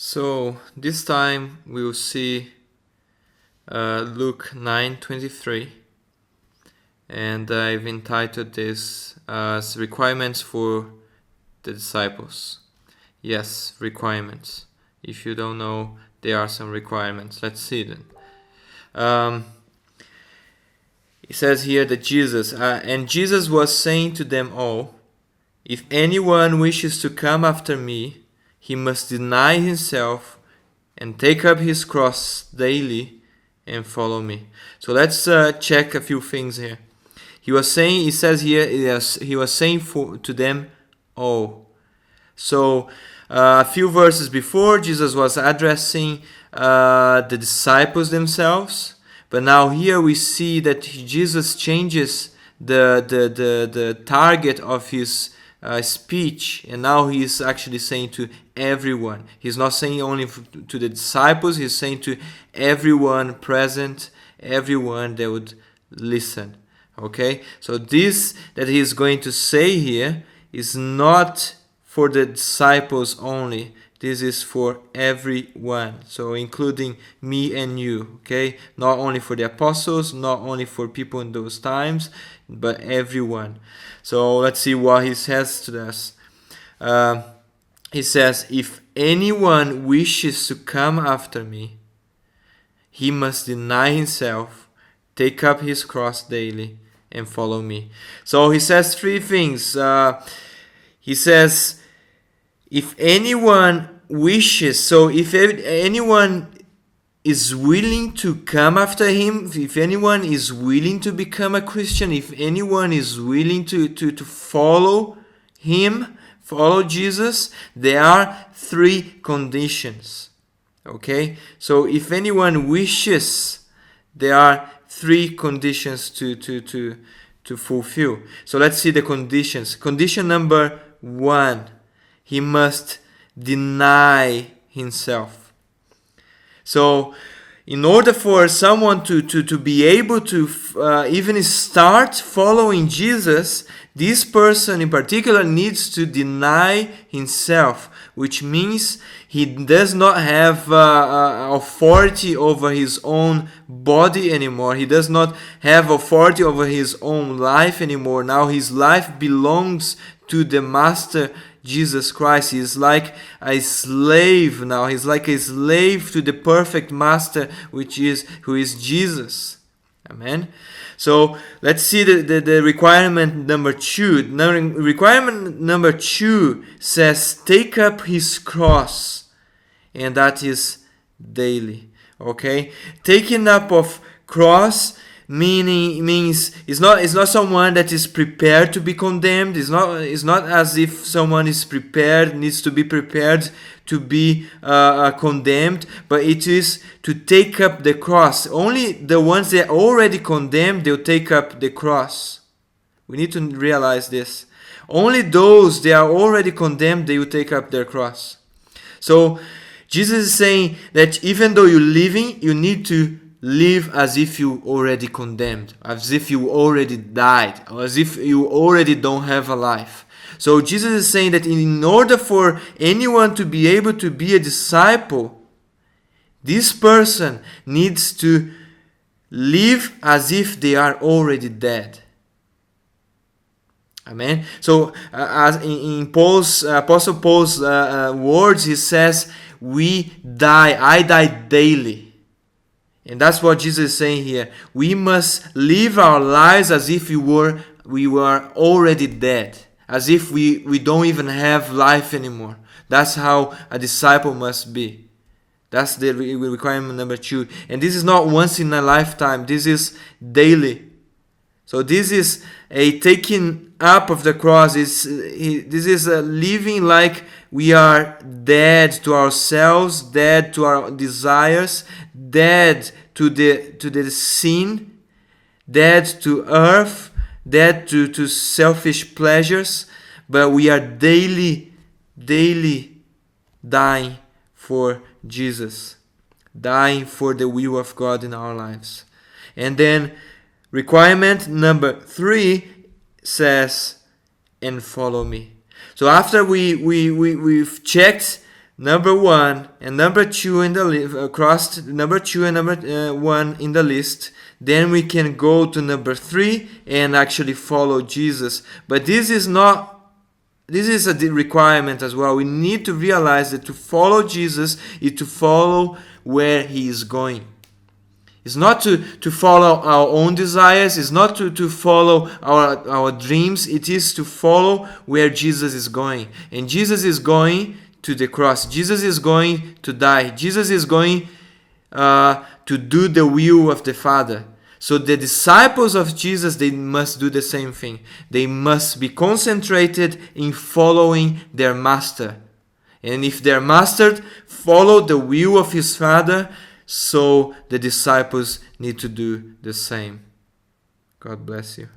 So this time we will see Luke 9:23, and I've entitled this as Requirements for the Disciples. Yes, requirements. If you don't know, there are some requirements. Let's see them. It says here that Jesus was saying to them all, "If anyone wishes to come after me, he must deny himself and take up his cross daily and follow me." So let's check a few things here. He was saying to them all. So a few verses before, Jesus was addressing the disciples themselves, but now here we see that Jesus changes the target of his speech, and now he is actually saying to everyone. He's not saying only to the disciples, he's saying to everyone present, everyone that would listen. Okay, so this that he is going to say here is not for the disciples only. This is for everyone, so including me and you. Okay, not only for the apostles, not only for people in those times, but everyone. So let's see what he says to us. He says, "If anyone wishes to come after me, he must deny himself, take up his cross daily, and follow me." So he says three things. He says, if anyone wishes, so if anyone is willing to come after him, if anyone is willing to become a Christian, if anyone is willing to follow him, follow Jesus, there are three conditions. Okay? So if anyone wishes, there are three conditions to fulfill. So let's see the conditions. Condition number 1, he must deny himself. So in order for someone to be able to even start following Jesus, this person in particular needs to deny himself, which means he does not have authority over his own body anymore. He does not have authority over his own life anymore. Now his life belongs to the Master Jesus Christ. He is like a slave now. He's like a slave to the perfect Master, who is Jesus. Amen. So let's see the requirement number 2. Requirement number 2 says, take up his cross, and that is daily. Okay, taking up of cross means it's not someone that is prepared to be condemned. It's not as if someone needs to be prepared to be condemned, but it is to take up the cross. Only the ones that are already condemned, they'll take up the cross. We need to realize this. Only those that are already condemned, they will take up their cross. So Jesus is saying that even though you're living, you need to live as if you already condemned, as if you already died, or as if you already don't have a life. So Jesus is saying that in order for anyone to be able to be a disciple, this person needs to live as if they are already dead. Amen. So as in Apostle Paul's words, he says, I die daily. And that's what Jesus is saying here. We must live our lives as if we were already dead, as if we don't even have life anymore. That's how a disciple must be. That's the requirement number 2. And this is not once in a lifetime. This is daily. So this is a taking up of the cross. This is a living like we are dead to ourselves, dead to our desires, dead to the sin, dead to earth, dead to selfish pleasures, but we are daily dying for Jesus, dying for the will of God in our lives. And then requirement number 3 says, and follow me. So after we've checked number 1 and number 2 in the crossed number 2 and number 1 in the list, then we can go to number 3 and actually follow Jesus. But this is a requirement as well. We need to realize that to follow Jesus is to follow where he is going. It's not to follow our own desires. It's not to follow our dreams. It is to follow where Jesus is going. And Jesus is going to the cross. Jesus is going to die. Jesus is going to do the will of the Father. So the disciples of Jesus, they must do the same thing. They must be concentrated in following their master. And if their master followed the will of his Father, so the disciples need to do the same. God bless you.